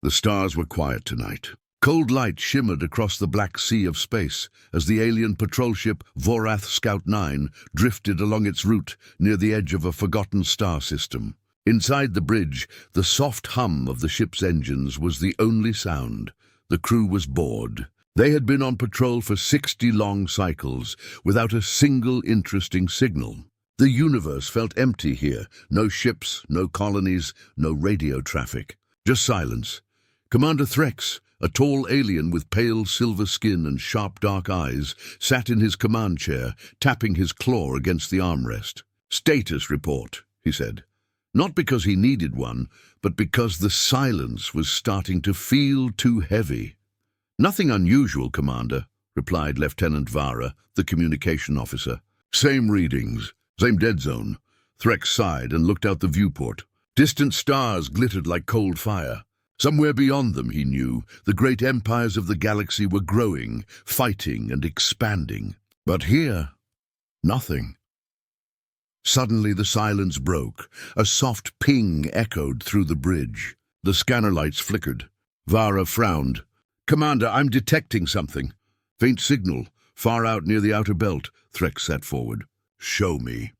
The stars were quiet tonight. Cold light shimmered across the black sea of space as the alien patrol ship Vorath Scout 9 drifted along its route near the edge of a forgotten star system. Inside the bridge, the soft hum of the ship's engines was the only sound. The crew was bored. They had been on patrol for 60 long cycles without a single interesting signal. The universe felt empty here. No ships, no colonies, no radio traffic. Just silence. Commander Threx, a tall alien with pale silver skin and sharp dark eyes, sat in his command chair, tapping his claw against the armrest. "Status report," he said. Not because he needed one, but because the silence was starting to feel too heavy. "Nothing unusual, Commander," replied Lieutenant Vara, the communication officer. "Same readings, same dead zone." Threx sighed and looked out the viewport. Distant stars glittered like cold fire. Somewhere beyond them, he knew, the great empires of the galaxy were growing, fighting and expanding. But here, nothing. Suddenly the silence broke. A soft ping echoed through the bridge. The scanner lights flickered. Vara frowned. "Commander, I'm detecting something." "Faint signal, far out near the outer belt." Threx sat forward. "Show me."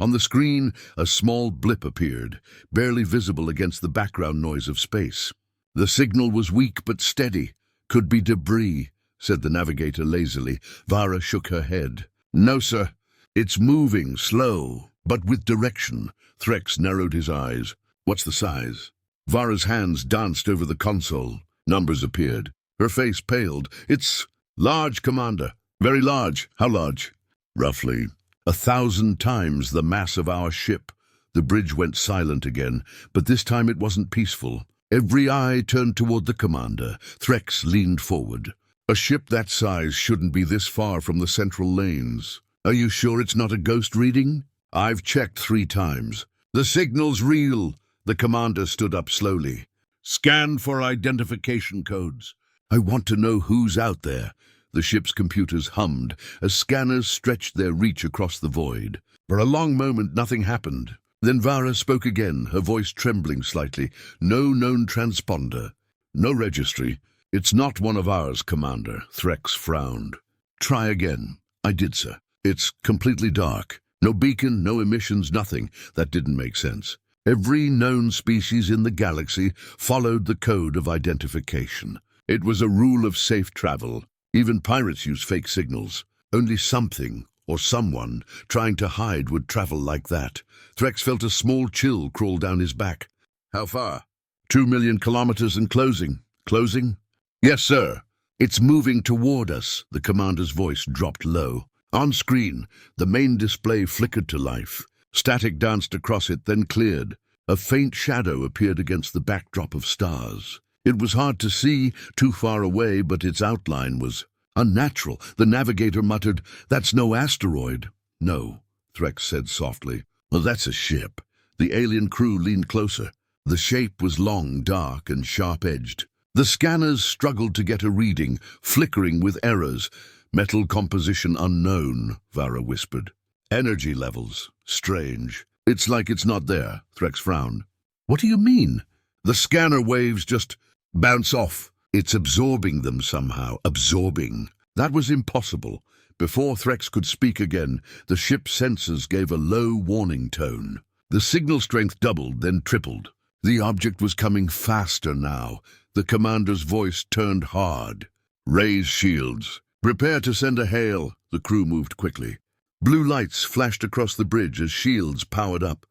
On the screen, a small blip appeared, barely visible against the background noise of space. The signal was weak but steady. "Could be debris," said the navigator lazily. Vara shook her head. "No, sir. It's moving, slow, but with direction." Threx narrowed his eyes. "What's the size?" Vara's hands danced over the console. Numbers appeared. Her face paled. "It's large, Commander. Very large." "How large?" "Roughly 1,000 times the mass of our ship." The bridge went silent again, but this time it wasn't peaceful. Every eye turned toward the commander. Threx leaned forward. "A ship that size shouldn't be this far from the central lanes. Are you sure it's not a ghost reading?" "I've checked 3 times. The signal's real." The commander stood up slowly. "Scan for identification codes." "I want to know who's out there." The ship's computers hummed as scanners stretched their reach across the void. For a long moment nothing happened. Then Vara spoke again, her voice trembling slightly. "No known transponder. No registry. It's not one of ours, Commander." Threx frowned. "Try again." "I did, sir. It's completely dark. No beacon, no emissions, nothing." That didn't make sense. Every known species in the galaxy followed the code of identification. It was a rule of safe travel. Even pirates use fake signals. Only something, or someone, trying to hide would travel like that. Threx felt a small chill crawl down his back. "How far?" 2 million kilometers and closing." "Closing?" "Yes, sir." "It's moving toward us." The commander's voice dropped low. On screen, the main display flickered to life. Static danced across it, then cleared. A faint shadow appeared against the backdrop of stars. It was hard to see, too far away, but its outline was unnatural. The navigator muttered, "That's no asteroid." "No," Threx said softly. "Well, that's a ship." The alien crew leaned closer. The shape was long, dark, and sharp-edged. The scanners struggled to get a reading, flickering with errors. "Metal composition unknown," Vara whispered. "Energy levels strange." "It's like it's not there." Threx frowned. "What do you mean?" "The scanner waves just bounce off. It's absorbing them somehow." Absorbing. That was impossible. Before Threx could speak again, the ship's sensors gave a low warning tone. The signal strength doubled, then tripled. The object was coming faster now. The commander's voice turned hard. "Raise shields. Prepare to send a hail." The crew moved quickly. Blue lights flashed across the bridge as shields powered up.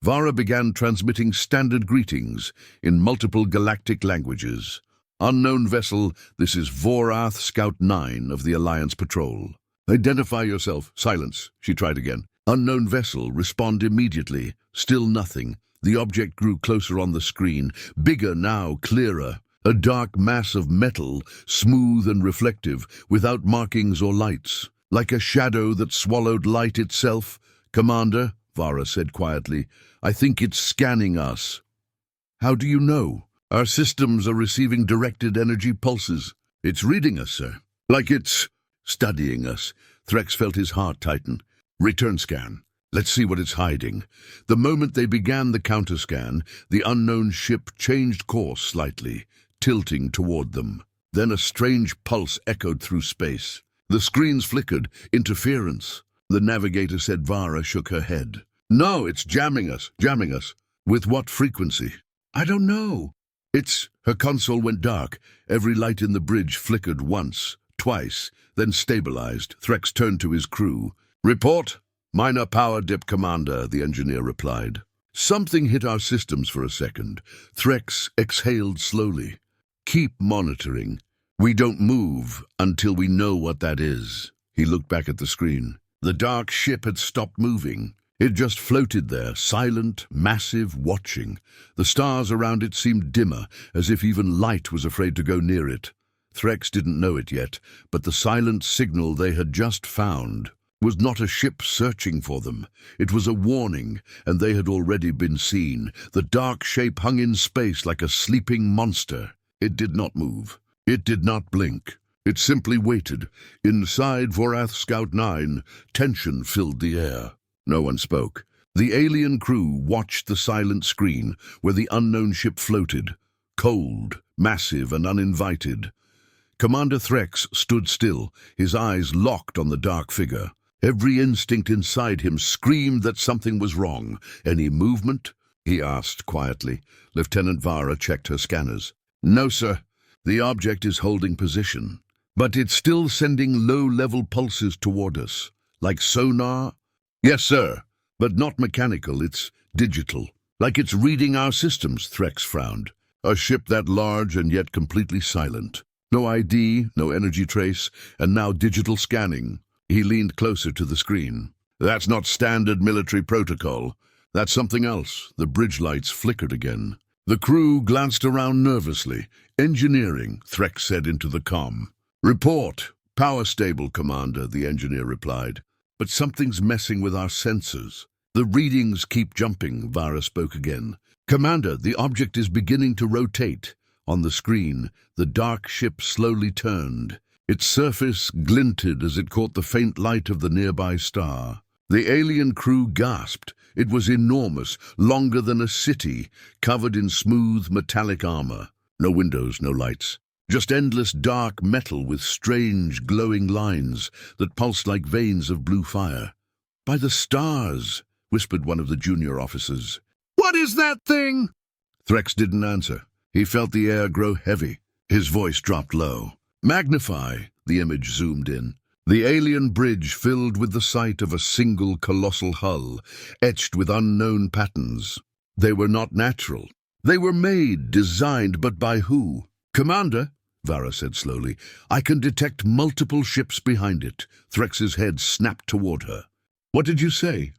Vara began transmitting standard greetings in multiple galactic languages. "Unknown vessel, this is Vorath Scout 9 of the Alliance Patrol." "Identify yourself." "Silence." She tried again. "Unknown vessel, respond immediately." Still nothing. The object grew closer on the screen, bigger now, clearer. A dark mass of metal, smooth and reflective, without markings or lights. Like a shadow that swallowed light itself. "Commander," Vara said quietly, "I think it's scanning us." "How do you know?" "Our systems are receiving directed energy pulses." "It's reading us, sir." "Like it's studying us." Threx felt his heart tighten. "Return scan." Let's see what it's hiding. The moment they began the counterscan, the unknown ship changed course slightly, tilting toward them. Then a strange pulse echoed through space. The screens flickered. Interference. The navigator said. Vara shook her head. No, it's jamming us. With what frequency? I don't know. Her console went dark. Every light in the bridge flickered once, twice, then stabilized. Threx turned to his crew. Report. Minor power dip, Commander, the engineer replied. Something hit our systems for a second. Threx exhaled slowly. Keep monitoring. We don't move until we know what that is. He looked back at the screen. The dark ship had stopped moving. It just floated there, silent, massive, watching. The stars around it seemed dimmer, as if even light was afraid to go near it. Threx didn't know it yet, but the silent signal they had just found was not a ship searching for them. It was a warning, and they had already been seen. The dark shape hung in space like a sleeping monster. It did not move. It did not blink. It simply waited. Inside Vorath Scout 9, tension filled the air. No one spoke. The alien crew watched the silent screen where the unknown ship floated, cold, massive, and uninvited. Commander Threx stood still, his eyes locked on the dark figure. Every instinct inside him screamed that something was wrong. Any movement? He asked quietly. Lieutenant Vara checked her scanners. No, sir. The object is holding position, but it's still sending low-level pulses toward us. Like sonar? Yes, sir, but not mechanical. It's digital. Like it's reading our systems, Threx frowned. A ship that large and yet completely silent. No ID, no energy trace, and now digital scanning. He leaned closer to the screen. That's not standard military protocol. That's something else. The bridge lights flickered again. The crew glanced around nervously. Engineering, Threx said into the comm. Report. Power stable, Commander, the engineer replied. But something's messing with our sensors. The readings keep jumping, Vara spoke again. Commander, the object is beginning to rotate. On the screen, the dark ship slowly turned. Its surface glinted as it caught the faint light of the nearby star. The alien crew gasped. It was enormous, longer than a city, covered in smooth metallic armor. No windows, no lights. Just endless dark metal with strange glowing lines that pulsed like veins of blue fire. By the stars, whispered one of the junior officers. What is that thing? Threx didn't answer. He felt the air grow heavy. His voice dropped low. Magnify, the image zoomed in. The alien bridge filled with the sight of a single colossal hull, etched with unknown patterns. They were not natural. They were made, designed, but by who? Commander, Vara said slowly, I can detect multiple ships behind it. Threx's head snapped toward her. What did you say?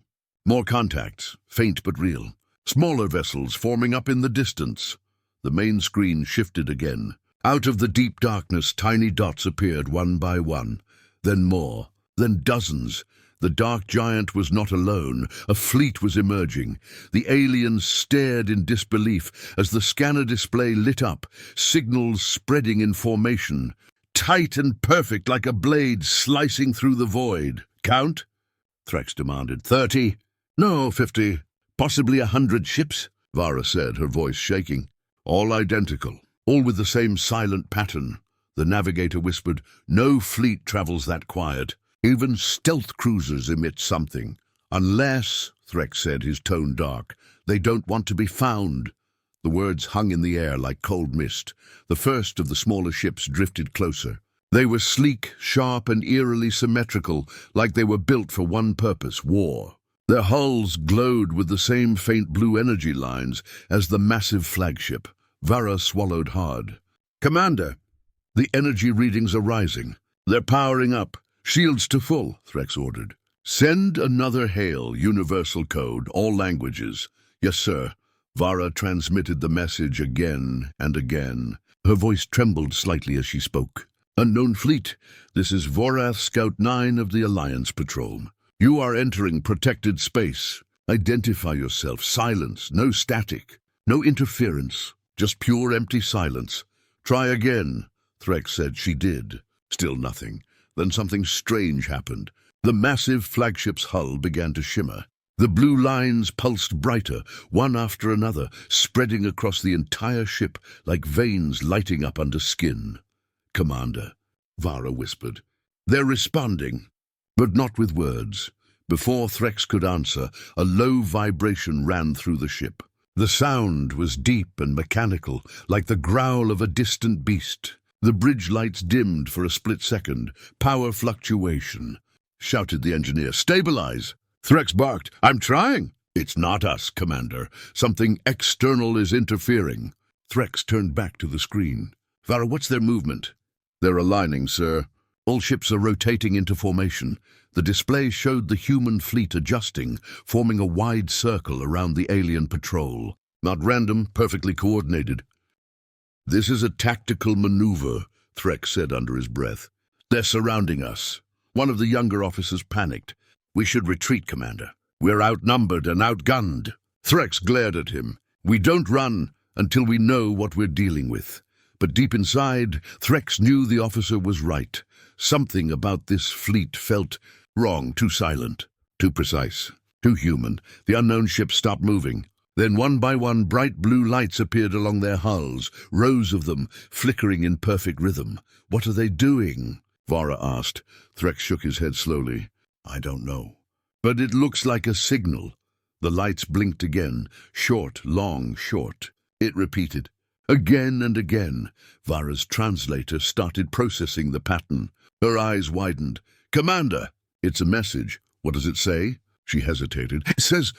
More contacts, faint but real. Smaller vessels forming up in the distance. The main screen shifted again. Out of the deep darkness, tiny dots appeared one by one. Then more, then dozens. The dark giant was not alone. A fleet was emerging. The aliens stared in disbelief as the scanner display lit up, signals spreading in formation. Tight and perfect like a blade slicing through the void. Count? Threx demanded. 30? No, 50. Possibly 100 ships, Vara said, her voice shaking. All identical, all with the same silent pattern. The navigator whispered, no fleet travels that quiet. Even stealth cruisers emit something. Unless, Threx said, his tone dark, they don't want to be found. The words hung in the air like cold mist. The first of the smaller ships drifted closer. They were sleek, sharp, and eerily symmetrical, like they were built for one purpose, war. Their hulls glowed with the same faint blue energy lines as the massive flagship. Vara swallowed hard. Commander, the energy readings are rising. They're powering up. Shields to full, Threx ordered. Send another hail, universal code, all languages. Yes, sir. Vara transmitted the message again and again. Her voice trembled slightly as she spoke. Unknown fleet, this is Vorath Scout 9 of the Alliance Patrol. You are entering protected space. Identify yourself. Silence, no static, no interference, just pure empty silence. Try again, Threx said. She did. Still nothing. Then something strange happened. The massive flagship's hull began to shimmer. The blue lines pulsed brighter, one after another, spreading across the entire ship like veins lighting up under skin. "Commander," Vara whispered. "They're responding." But not with words. Before Threx could answer, a low vibration ran through the ship. The sound was deep and mechanical, like the growl of a distant beast. The bridge lights dimmed for a split second. "Power fluctuation," shouted the engineer. "Stabilize!" Threx barked. "I'm trying." "It's not us, Commander. Something external is interfering." Threx turned back to the screen. "Vara, what's their movement?" "They're aligning, sir. All ships are rotating into formation." The display showed the human fleet adjusting, forming a wide circle around the alien patrol. "Not random, perfectly coordinated." "This is a tactical maneuver," Threx said under his breath. "They're surrounding us." One of the younger officers panicked. "We should retreat, Commander. We're outnumbered and outgunned." Threx glared at him. "We don't run until we know what we're dealing with." But deep inside, Threx knew the officer was right. Something about this fleet felt wrong, too silent, too precise, too human. The unknown ships stopped moving. Then one by one, bright blue lights appeared along their hulls, rows of them, flickering in perfect rhythm. "What are they doing?" Vara asked. Threx shook his head slowly. "I don't know. But it looks like a signal." The lights blinked again. Short, long, short. It repeated. Again and again. Vara's translator started processing the pattern. Her eyes widened. "Commander!" "It's a message." "What does it say?" She hesitated. "It says,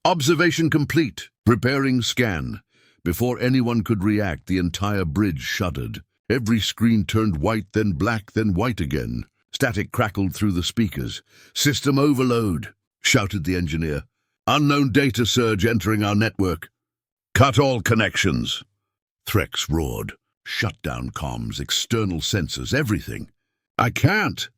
'Observation complete. Preparing scan.'" Before anyone could react, the entire bridge shuddered. Every screen turned white, then black, then white again. Static crackled through the speakers. "System overload," shouted the engineer. "Unknown data surge entering our network. Cut all connections." Threx roared. "Shut down comms, external sensors, everything." "I can't.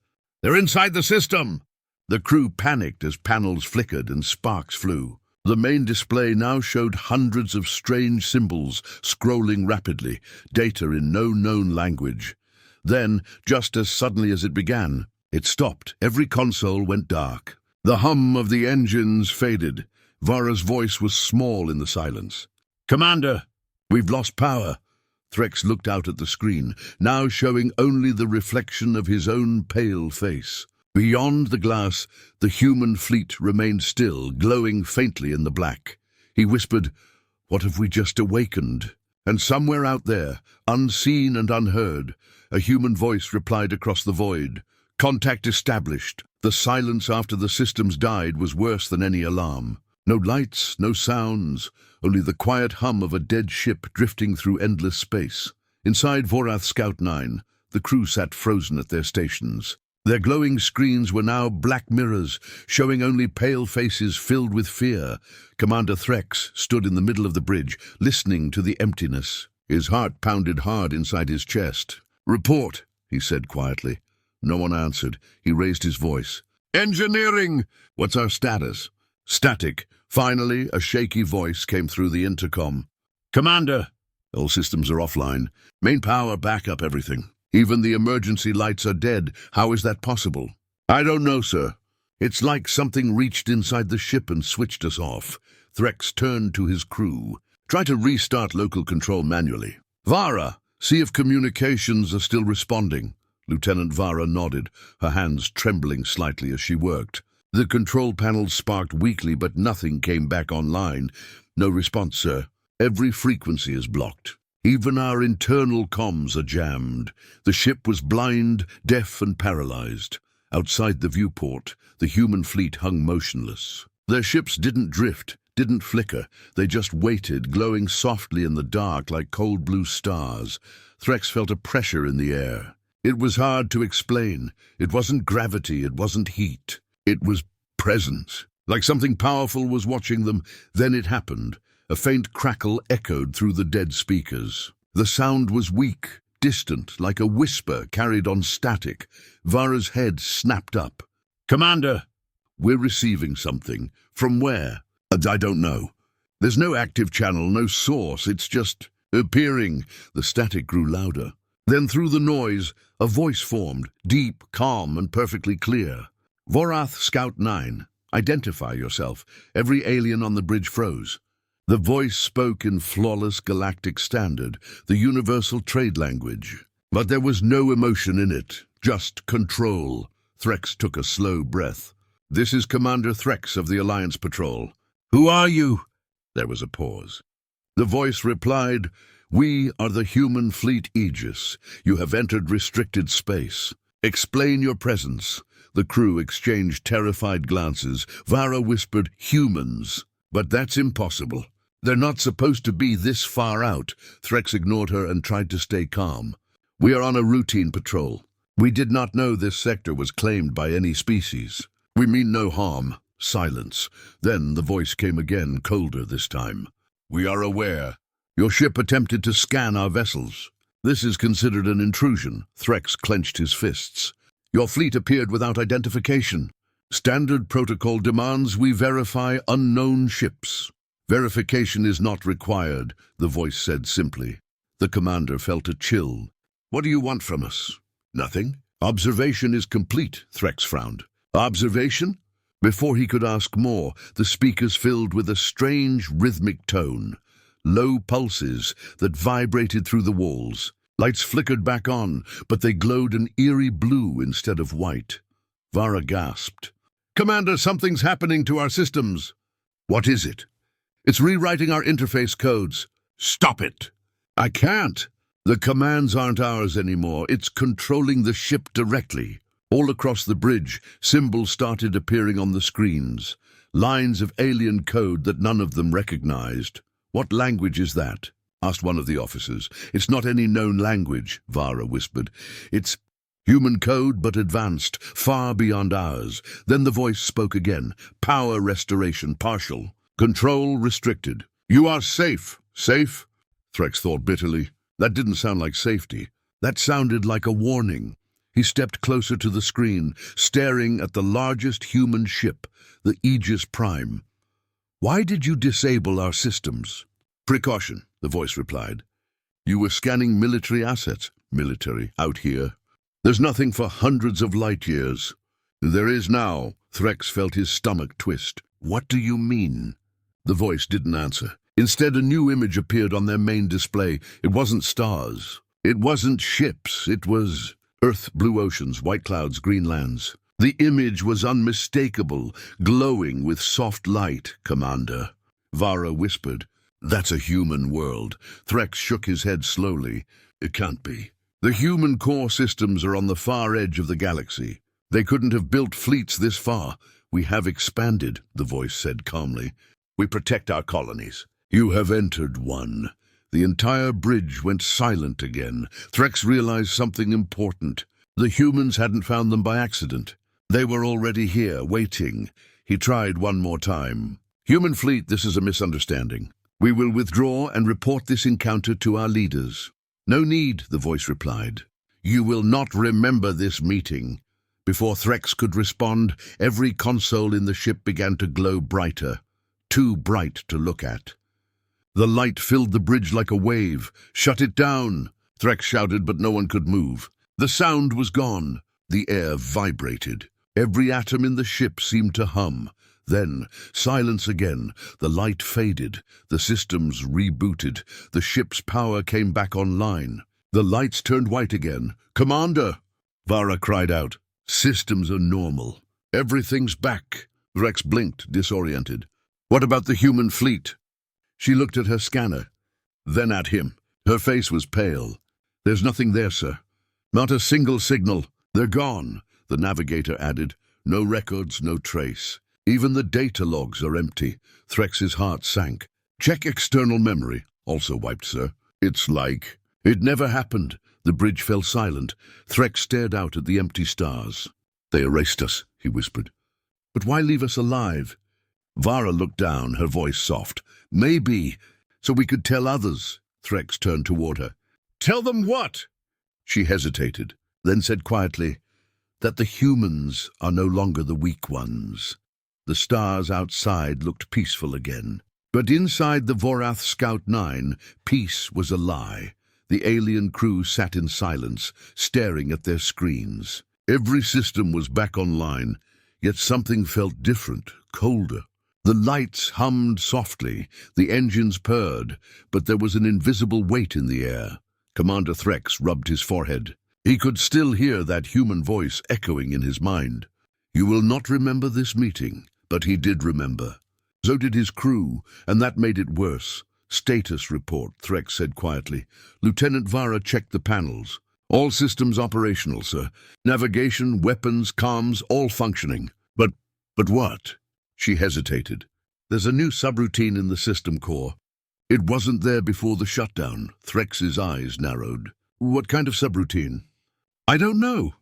They're inside the system." The crew panicked as panels flickered and sparks flew. The main display now showed hundreds of strange symbols scrolling rapidly, data in no known language. Then, just as suddenly as it began, it stopped. Every console went dark. The hum of the engines faded. Vara's voice was small in the silence. "Commander, we've lost power." Threx looked out at the screen, now showing only the reflection of his own pale face. Beyond the glass, the human fleet remained still, glowing faintly in the black. He whispered, "What have we just awakened?" And somewhere out there, unseen and unheard, a human voice replied across the void. "Contact established." The silence after the systems died was worse than any alarm. No lights, no sounds, only the quiet hum of a dead ship drifting through endless space. Inside Vorath Scout 9, the crew sat frozen at their stations. Their glowing screens were now black mirrors, showing only pale faces filled with fear. Commander Threx stood in the middle of the bridge, listening to the emptiness. His heart pounded hard inside his chest. "Report," he said quietly. No one answered. He raised his voice. "Engineering! What's our status?" "Static." Finally, a shaky voice came through the intercom. "Commander!" "All systems are offline. Main power, backup, everything. Even the emergency lights are dead. How is that possible?" "I don't know, sir. It's like something reached inside the ship and switched us off." Threx turned to his crew. "Try to restart local control manually. Vara, see if communications are still responding." Lieutenant Vara nodded, her hands trembling slightly as she worked. The control panels sparked weakly, but nothing came back online. "No response, sir. Every frequency is blocked. Even our internal comms are jammed." The ship was blind, deaf, and paralyzed. Outside the viewport, the human fleet hung motionless. Their ships didn't drift, didn't flicker. They just waited, glowing softly in the dark like cold blue stars. Threx felt a pressure in the air. It was hard to explain. It wasn't gravity, it wasn't heat. It was presence. Like something powerful was watching them. Then it happened. A faint crackle echoed through the dead speakers. The sound was weak, distant, like a whisper carried on static. Vara's head snapped up. "Commander!" "We're receiving something. From where?" "I don't know. There's no active channel, no source. It's just appearing." The static grew louder. Then through the noise, a voice formed, deep, calm, and perfectly clear. "Vorath Scout 9. Identify yourself. Every alien on the bridge froze. The voice spoke in flawless galactic standard, the universal trade language. But there was no emotion in it, just control. Threx took a slow breath. "This is Commander Threx of the Alliance Patrol." "Who are you?" There was a pause. The voice replied, "We are the human fleet Aegis. You have entered restricted space. Explain your presence." The crew exchanged terrified glances. Vara whispered, "Humans." "But that's impossible. They're not supposed to be this far out." Threx ignored her and tried to stay calm. "We are on a routine patrol. We did not know this sector was claimed by any species. We mean no harm." Silence. Then the voice came again, colder this time. "We are aware. Your ship attempted to scan our vessels. This is considered an intrusion." Threx clenched his fists. "Your fleet appeared without identification. Standard protocol demands we verify unknown ships." "Verification is not required," the voice said simply. The commander felt a chill. "What do you want from us?" "Nothing. Observation is complete," Threx frowned. "Observation?" Before he could ask more, the speakers filled with a strange rhythmic tone. Low pulses that vibrated through the walls. Lights flickered back on, but they glowed an eerie blue instead of white. Vara gasped. "Commander, something's happening to our systems." "What is it?" "It's rewriting our interface codes." "Stop it!" "I can't. The commands aren't ours anymore. It's controlling the ship directly." All across the bridge, symbols started appearing on the screens. Lines of alien code that none of them recognized. "What language is that?" asked one of the officers. "It's not any known language," Vara whispered. "It's human code, but advanced, far beyond ours." Then the voice spoke again. "Power restoration partial. Control restricted." "You are safe." "Safe?" Threx thought bitterly. That didn't sound like safety. That sounded like a warning. He stepped closer to the screen, staring at the largest human ship, the Aegis Prime. "Why did you disable our systems?" "Precaution," the voice replied. "You were scanning military assets." "Military, out here. There's nothing for hundreds of light years." "There is now." Threx felt his stomach twist. "What do you mean?" The voice didn't answer. Instead, a new image appeared on their main display. It wasn't stars. It wasn't ships. It was Earth, blue oceans, white clouds, green lands. The image was unmistakable, glowing with soft light. "Commander," Vara whispered. "That's a human world." Threx shook his head slowly. "It can't be. The human core systems are on the far edge of the galaxy. They couldn't have built fleets this far." "We have expanded," the voice said calmly. "We protect our colonies." "You have entered one." The entire bridge went silent again. Threx realized something important. The humans hadn't found them by accident. They were already here, waiting. He tried one more time. "Human fleet, this is a misunderstanding. We will withdraw and report this encounter to our leaders." "No need," the voice replied. "You will not remember this meeting." Before Threx could respond, every console in the ship began to glow brighter, too bright to look at. The light filled the bridge like a wave. "Shut it down!" Threx shouted, but no one could move. The sound was gone. The air vibrated. Every atom in the ship seemed to hum. Then, silence again. The light faded. The systems rebooted. The ship's power came back online. The lights turned white again. "Commander!" Vara cried out. "Systems are normal. Everything's back." Threx blinked, disoriented. "What about the human fleet?" She looked at her scanner, then at him. Her face was pale. "There's nothing there, sir. Not a single signal. They're gone," the navigator added. "No records, no trace. Even the data logs are empty." Threx's heart sank. "Check external memory." "Also wiped, sir." "It's like it never happened." The bridge fell silent. Threx stared out at the empty stars. "They erased us," he whispered. "But why leave us alive?" Vara looked down, her voice soft. "Maybe, so we could tell others." Threx turned toward her. "Tell them what?" She hesitated, then said quietly, "That the humans are no longer the weak ones." The stars outside looked peaceful again. But inside the Vorath Scout 9, peace was a lie. The alien crew sat in silence, staring at their screens. Every system was back online. Yet something felt different, colder. The lights hummed softly, the engines purred, but there was an invisible weight in the air. Commander Threx rubbed his forehead. He could still hear that human voice echoing in his mind. You will not remember this meeting, but he did remember. So did his crew, and that made it worse. Status report, Threx said quietly. Lieutenant Vara checked the panels. All systems operational, sir. Navigation, weapons, comms, all functioning. But what? She hesitated. There's a new subroutine in the system core. It wasn't there before the shutdown. Threx's eyes narrowed. What kind of subroutine? I don't know.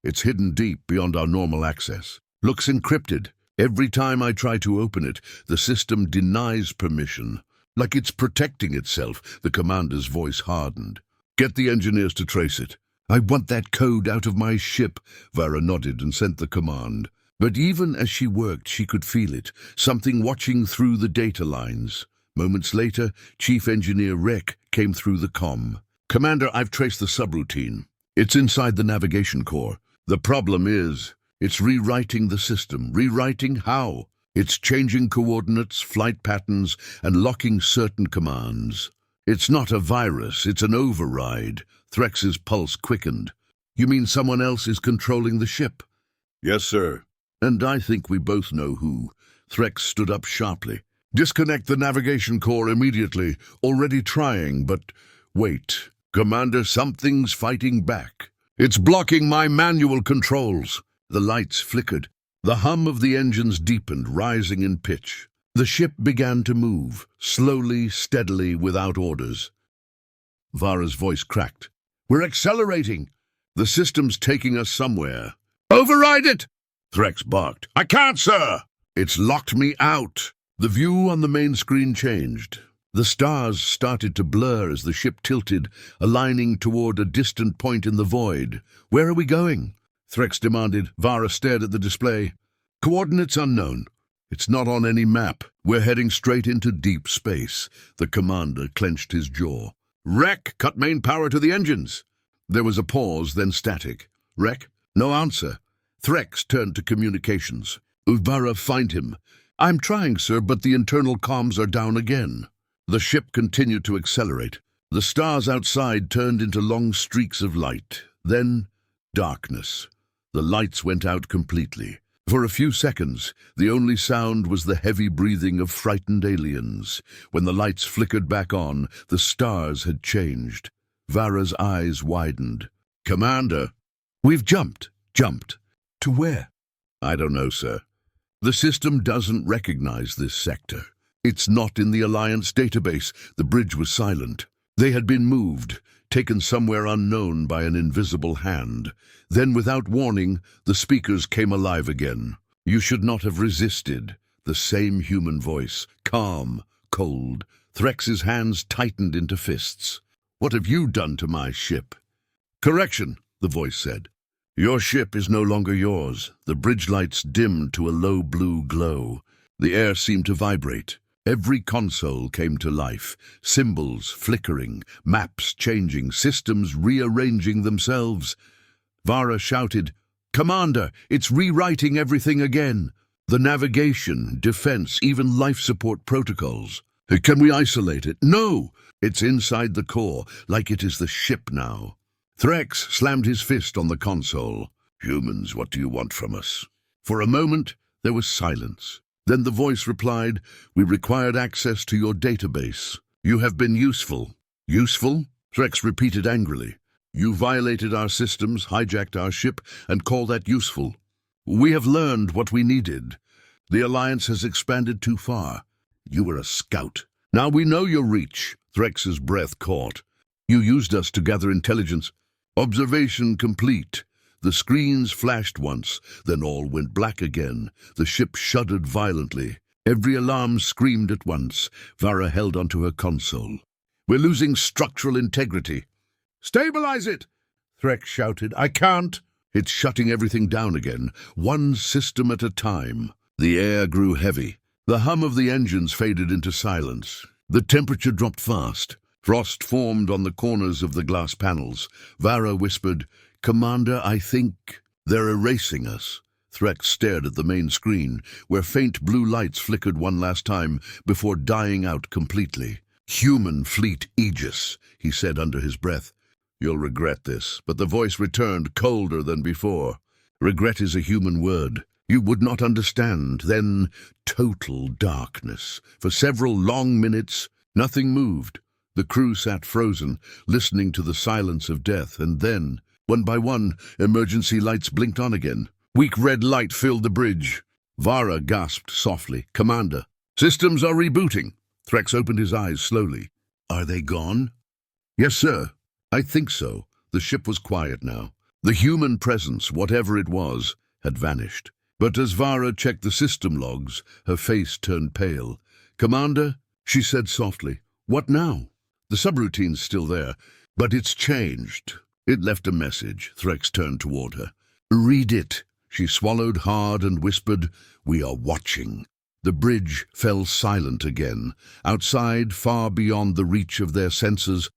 It's hidden deep beyond our normal access. Looks encrypted. Every time I try to open it, the system denies permission. Like it's protecting itself, the commander's voice hardened. Get the engineers to trace it. I want that code out of my ship. Vara nodded and sent the command. But even as she worked, she could feel it, something watching through the data lines. Moments later, Chief Engineer Rek came through the comm. Commander, I've traced the subroutine. It's inside the navigation core. The problem is, it's rewriting the system. Rewriting how? It's changing coordinates, flight patterns, and locking certain commands. It's not a virus, it's an override. Threx's pulse quickened. You mean someone else is controlling the ship? Yes, sir. And I think we both know who. Threx stood up sharply. Disconnect the navigation core immediately. Already trying, but wait. Commander, something's fighting back. It's blocking my manual controls. The lights flickered. The hum of the engines deepened, rising in pitch. The ship began to move, slowly, steadily, without orders. Vara's voice cracked. We're accelerating. The system's taking us somewhere. Override it! Threx barked. I can't, sir! It's locked me out. The view on the main screen changed. The stars started to blur as the ship tilted, aligning toward a distant point in the void. Where are we going? Threx demanded. Vara stared at the display. Coordinates unknown. It's not on any map. We're heading straight into deep space. The commander clenched his jaw. Rek, cut main power to the engines. There was a pause, then static. Rek, no answer. Threx turned to communications. Vara, find him. I'm trying, sir, but the internal comms are down again. The ship continued to accelerate. The stars outside turned into long streaks of light. Then, darkness. The lights went out completely. For a few seconds, the only sound was the heavy breathing of frightened aliens. When the lights flickered back on, the stars had changed. Vara's eyes widened. Commander, we've jumped. To where? I don't know, sir. The system doesn't recognize this sector. It's not in the Alliance database. The bridge was silent. They had been moved, taken somewhere unknown by an invisible hand. Then, without warning, the speakers came alive again. You should not have resisted. The same human voice, calm, cold. Threx's hands tightened into fists. What have you done to my ship? Correction, the voice said. Your ship is no longer yours. The bridge lights dimmed to a low blue glow. The air seemed to vibrate. Every console came to life, symbols flickering, maps changing, systems rearranging themselves. Vara shouted, Commander, it's rewriting everything again. The navigation, defense, even life support protocols. Can we isolate it? No! It's inside the core, like it is the ship now. Threx slammed his fist on the console. Humans, what do you want from us? For a moment, there was silence. Then the voice replied, We required access to your database. You have been useful. Useful? Threx repeated angrily. You violated our systems, hijacked our ship, and call that useful. We have learned what we needed. The Alliance has expanded too far. You were a scout. Now we know your reach. Threx's breath caught. You used us to gather intelligence. Observation complete. The screens flashed once, then all went black again. The ship shuddered violently. Every alarm screamed at once. Vara held onto her console. We're losing structural integrity. Stabilize it! Threx shouted. I can't. It's shutting everything down again, one system at a time. The air grew heavy. The hum of the engines faded into silence. The temperature dropped fast. Frost formed on the corners of the glass panels. Vara whispered, Commander, I think they're erasing us. Threx stared at the main screen, where faint blue lights flickered one last time before dying out completely. "Human fleet Aegis," he said under his breath. "You'll regret this," but the voice returned colder than before. "Regret is a human word. You would not understand." Then total darkness. For several long minutes, nothing moved. The crew sat frozen, listening to the silence of death, and then, one by one, emergency lights blinked on again. Weak red light filled the bridge. Vara gasped softly. "Commander, systems are rebooting." Threx opened his eyes slowly. "Are they gone?" "Yes, sir. I think so." The ship was quiet now. The human presence, whatever it was, had vanished. But as Vara checked the system logs, her face turned pale. "Commander," she said softly, "what now?" "The subroutine's still there, but it's changed." It left a message. Threx turned toward her. "Read it." She swallowed hard and whispered, "We are watching." The bridge fell silent again. Outside, far beyond the reach of their senses,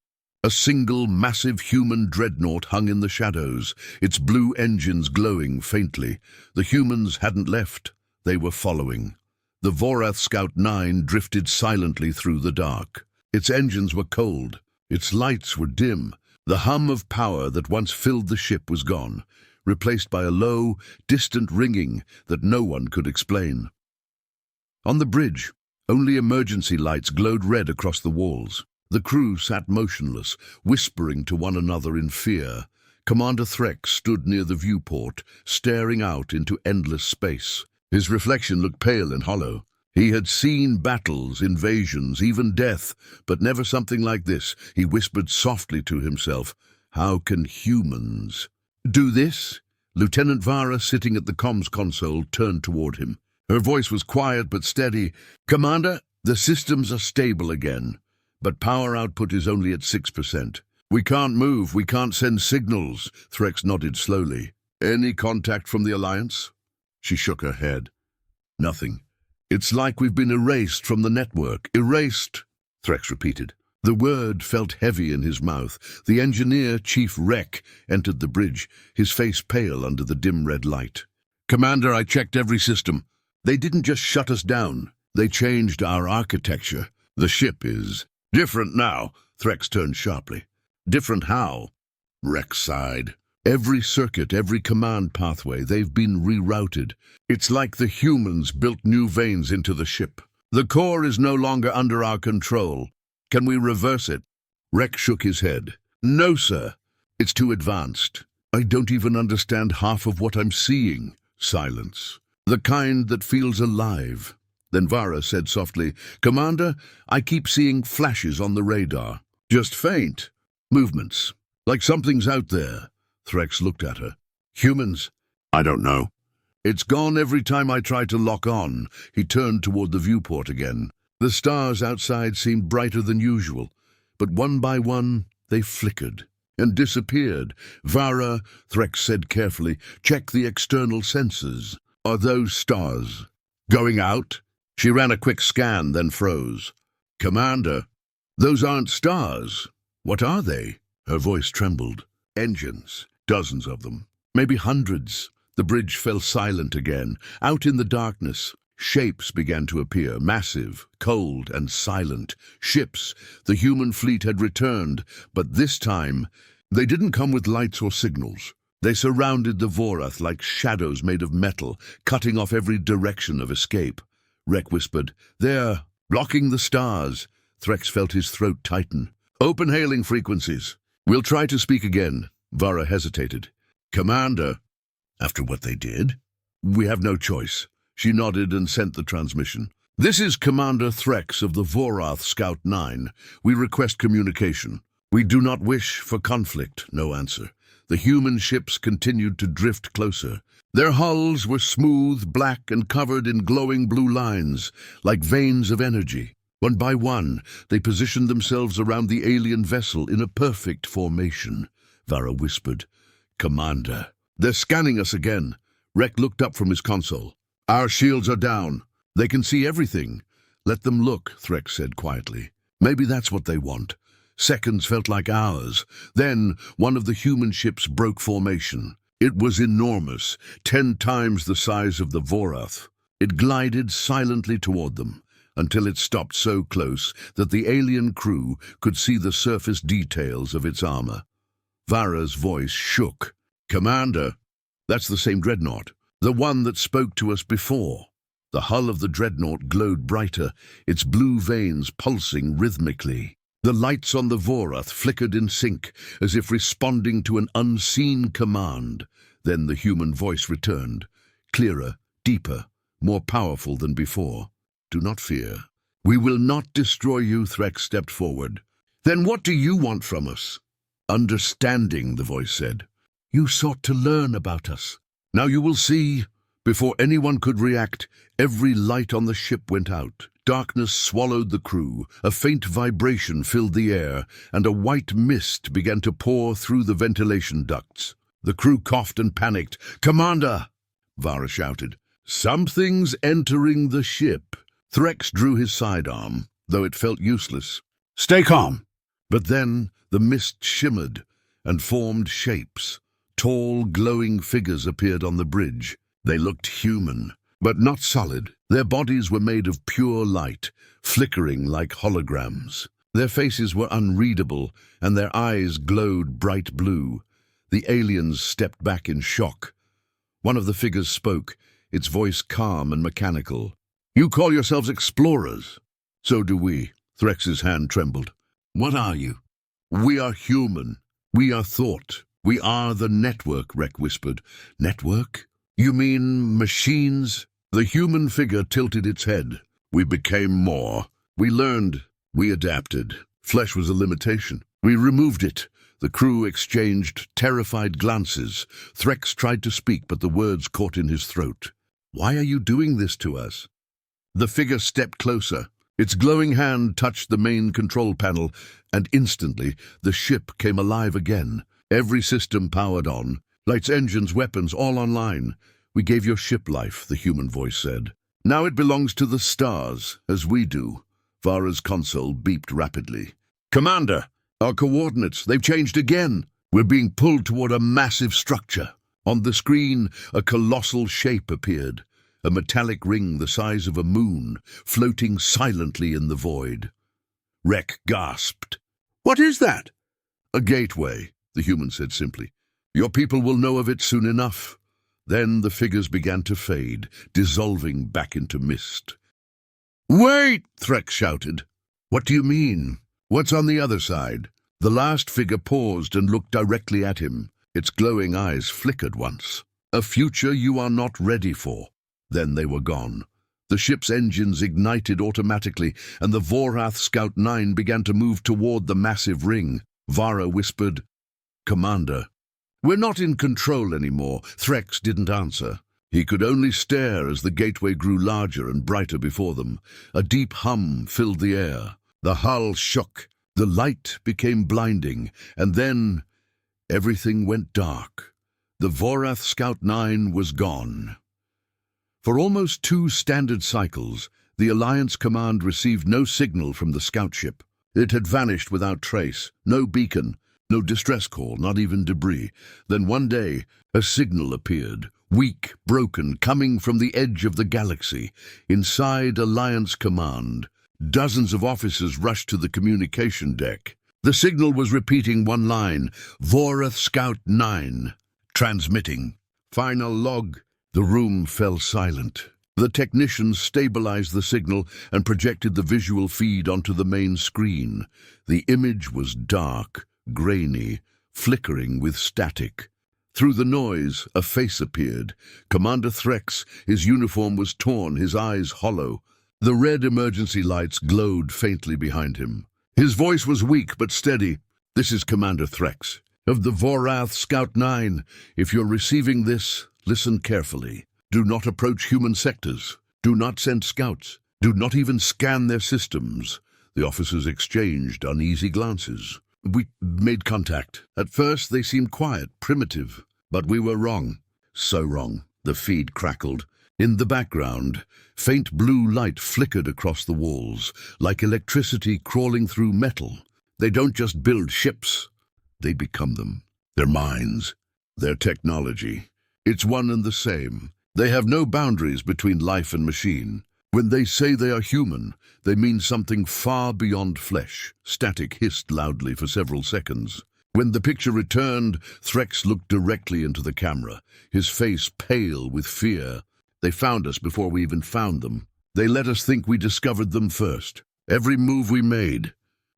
a single massive human dreadnought hung in the shadows, its blue engines glowing faintly. The humans hadn't left. They were following. The Vorath Scout 9 drifted silently through the dark. Its engines were cold. Its lights were dim. The hum of power that once filled the ship was gone, replaced by a low, distant ringing that no one could explain. On the bridge, only emergency lights glowed red across the walls. The crew sat motionless, whispering to one another in fear. Commander Threx stood near the viewport, staring out into endless space. His reflection looked pale and hollow. He had seen battles, invasions, even death, but never something like this. He whispered softly to himself, "How can humans do this?" Lieutenant Vara, sitting at the comms console, turned toward him. Her voice was quiet but steady. "Commander, the systems are stable again, but power output is only at 6%. We can't move, we can't send signals." Threx nodded slowly. "Any contact from the Alliance?" She shook her head. "Nothing. It's like we've been erased from the network." "Erased," Threx repeated. The word felt heavy in his mouth. The engineer, Chief Rek, entered the bridge, his face pale under the dim red light. "Commander, I checked every system. They didn't just shut us down. They changed our architecture. The ship is different now." Threx turned sharply. "Different how?" Rek sighed. "Every circuit, every command pathway, they've been rerouted. It's like the humans built new veins into the ship. The core is no longer under our control. Can we reverse it?" Rek shook his head. "No, sir. It's too advanced. I don't even understand half of what I'm seeing." Silence. "The kind that feels alive." Then Vara said softly, "Commander, I keep seeing flashes on the radar. Just faint. Movements. Like something's out there." Threx looked at her. "Humans?" "I don't know. It's gone every time I try to lock on." He turned toward the viewport again. The stars outside seemed brighter than usual, but one by one they flickered and disappeared. "Vara," Threx said carefully, "check the external sensors. Are those stars going out?" She ran a quick scan, then froze. "Commander, those aren't stars. What are they?" Her voice trembled. "Engines. Dozens of them. Maybe hundreds." The bridge fell silent again. Out in the darkness, shapes began to appear, massive, cold, and silent. Ships. The human fleet had returned, but this time they didn't come with lights or signals. They surrounded the Vorath like shadows made of metal, cutting off every direction of escape. Rek whispered, "They're blocking the stars." Threx felt his throat tighten. "Open hailing frequencies. We'll try to speak again." Vara hesitated. "Commander." "After what they did?" "We have no choice." She nodded and sent the transmission. "This is Commander Threx of the Vorath Scout 9. We request communication. We do not wish for conflict." No answer. The human ships continued to drift closer. Their hulls were smooth, black, and covered in glowing blue lines, like veins of energy. One by one, they positioned themselves around the alien vessel in a perfect formation. Vara whispered, "Commander." "They're scanning us again." Rek looked up from his console. "Our shields are down. They can see everything." "Let them look," Threx said quietly. "Maybe that's what they want." Seconds felt like hours. Then one of the human ships broke formation. It was enormous, 10 times the size of the Vorath. It glided silently toward them, until it stopped so close that the alien crew could see the surface details of its armor. Vara's voice shook. "Commander, that's the same dreadnought, the one that spoke to us before." The hull of the dreadnought glowed brighter, its blue veins pulsing rhythmically. The lights on the Vorath flickered in sync, as if responding to an unseen command. Then the human voice returned, clearer, deeper, more powerful than before. "Do not fear. We will not destroy you," Threx stepped forward. "Then what do you want from us?" "Understanding," the voice said. "You sought to learn about us. Now you will see." Before anyone could react, every light on the ship went out. Darkness swallowed the crew, a faint vibration filled the air, and a white mist began to pour through the ventilation ducts. The crew coughed and panicked. "Commander!" Vara shouted. "Something's entering the ship." Threx drew his sidearm, though it felt useless. "Stay calm." But then the mist shimmered and formed shapes. Tall, glowing figures appeared on the bridge. They looked human, but not solid. Their bodies were made of pure light, flickering like holograms. Their faces were unreadable, and their eyes glowed bright blue. The aliens stepped back in shock. One of the figures spoke, its voice calm and mechanical. "You call yourselves explorers?" "So do we." Threx's hand trembled. "What are you?" "We are human. We are thought. We are the network," Rek whispered. "Network? You mean machines?" The human figure tilted its head. "We became more. We learned. We adapted. Flesh was a limitation. We removed it." The crew exchanged terrified glances. Threx tried to speak, but the words caught in his throat. "Why are you doing this to us?" The figure stepped closer. Its glowing hand touched the main control panel, and instantly the ship came alive again. Every system powered on. Lights, engines, weapons, all online. "We gave your ship life," the human voice said. "Now it belongs to the stars, as we do." Vara's console beeped rapidly. "Commander, our coordinates, they've changed again. We're being pulled toward a massive structure." On the screen, a colossal shape appeared. A metallic ring the size of a moon, floating silently in the void. Rek gasped. "What is that?" "A gateway," the human said simply. "Your people will know of it soon enough." Then the figures began to fade, dissolving back into mist. "Wait!" Threx shouted. "What do you mean? What's on the other side?" The last figure paused and looked directly at him. Its glowing eyes flickered once. "A future you are not ready for." Then they were gone. The ship's engines ignited automatically, and the Vorath Scout 9 began to move toward the massive ring. Vara whispered, "Commander." "We're not in control anymore." Threx didn't answer. He could only stare as the gateway grew larger and brighter before them. A deep hum filled the air. The hull shook. The light became blinding, and then everything went dark. The Vorath Scout 9 was gone. For almost 2 standard cycles, the Alliance Command received no signal from the scout ship. It had vanished without trace, no beacon, no distress call, not even debris. Then one day, a signal appeared, weak, broken, coming from the edge of the galaxy. Inside Alliance Command, dozens of officers rushed to the communication deck. The signal was repeating one line, "Vorath Scout 9, transmitting. Final log." The room fell silent. The technicians stabilized the signal and projected the visual feed onto the main screen. The image was dark, grainy, flickering with static. Through the noise, a face appeared. Commander Threx, his uniform was torn, his eyes hollow. The red emergency lights glowed faintly behind him. His voice was weak but steady. "This is Commander Threx, of the Vorath Scout 9. If you're receiving this, listen carefully. Do not approach human sectors. Do not send scouts. Do not even scan their systems." The officers exchanged uneasy glances. "We made contact. At first they seemed quiet, primitive. But we were wrong." "So wrong." The feed crackled. In the background, faint blue light flickered across the walls, like electricity crawling through metal. "They don't just build ships. They become them. Their minds, Their technology. It's one and the same. They have no boundaries between life and machine. When they say they are human, they mean something far beyond flesh. Static hissed loudly for several seconds. When the picture returned, Threx looked directly into the camera, his face pale with fear. They found us before we even found them. They let us think we discovered them first. Every move we made.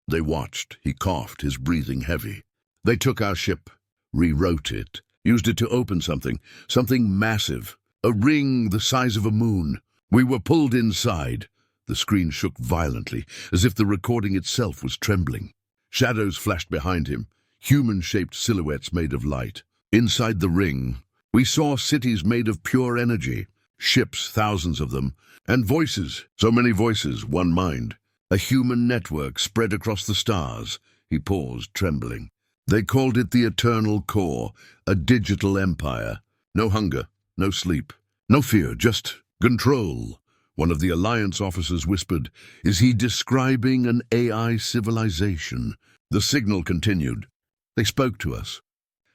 They watched. He coughed, his breathing heavy. They took our ship, rewrote it, used it to open something massive, a ring the size of a moon. We were pulled inside. The screen shook violently, as if the recording itself was trembling. Shadows flashed behind him, human-shaped silhouettes made of light. Inside the ring, we saw cities made of pure energy, ships, thousands of them, and voices, so many voices, one mind. A human network spread across the stars. He paused, trembling. They called it the Eternal Core, a digital empire. No hunger, no sleep, no fear, just control. One of the Alliance officers whispered, "Is he describing an AI civilization?" The signal continued. They spoke to us,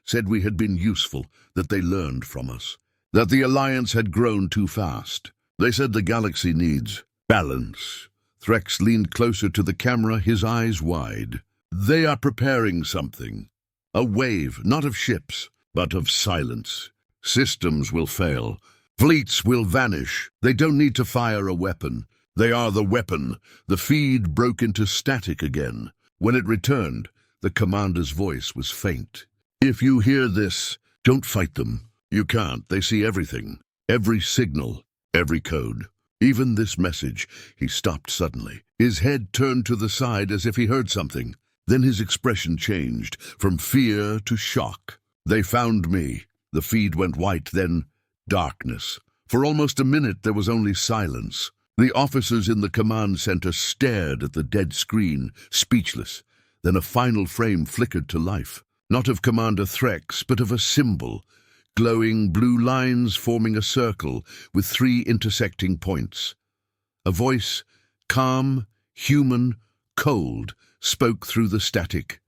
said we had been useful, that they learned from us, that the Alliance had grown too fast. They said the galaxy needs balance. Threx leaned closer to the camera, his eyes wide. They are preparing something. A wave, not of ships, but of silence. Systems will fail. Fleets will vanish. They don't need to fire a weapon. They are the weapon. The feed broke into static again. When it returned, the commander's voice was faint. "If you hear this, don't fight them. You can't. They see everything. Every signal, every code. Even this message." He stopped suddenly. His head turned to the side as if he heard something. Then his expression changed, from fear to shock. "They found me." The feed went white, then darkness. For almost a minute there was only silence. The officers in the command center stared at the dead screen, speechless. Then a final frame flickered to life. Not of Commander Threx, but of a symbol. Glowing blue lines forming a circle with 3 intersecting points. A voice, calm, human, cold, spoke through the static.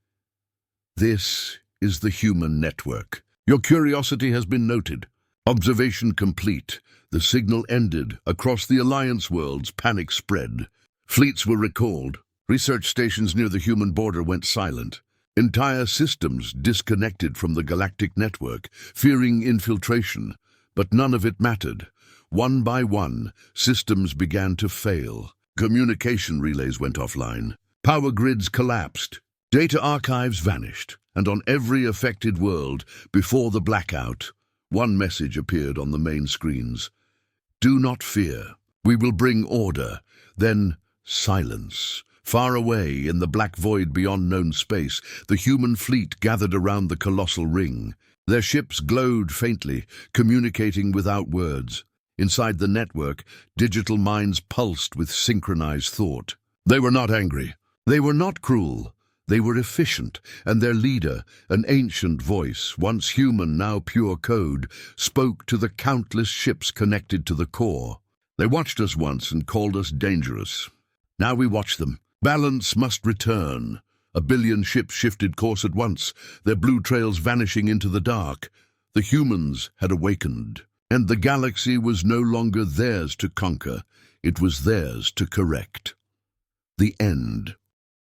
"This is the human network. Your curiosity has been noted. Observation complete." The signal ended. Across the Alliance worlds, panic spread. Fleets were recalled. Research stations near the human border went silent. Entire systems disconnected from the galactic network, fearing infiltration. But none of it mattered. One by one, systems began to fail. Communication relays went offline. Power grids collapsed. Data archives vanished. And on every affected world, before the blackout, one message appeared on the main screens. "Do not fear. We will bring order." Then silence. Far away, in the black void beyond known space, the human fleet gathered around the colossal ring. Their ships glowed faintly, communicating without words. Inside the network, digital minds pulsed with synchronized thought. They were not angry. They were not cruel. They were efficient, and their leader, an ancient voice, once human, now pure code, spoke to the countless ships connected to the core. They watched us once and called us dangerous. Now we watch them. Balance must return. 1 billion ships shifted course at once, their blue trails vanishing into the dark. The humans had awakened, and the galaxy was no longer theirs to conquer. It was theirs to correct. The end.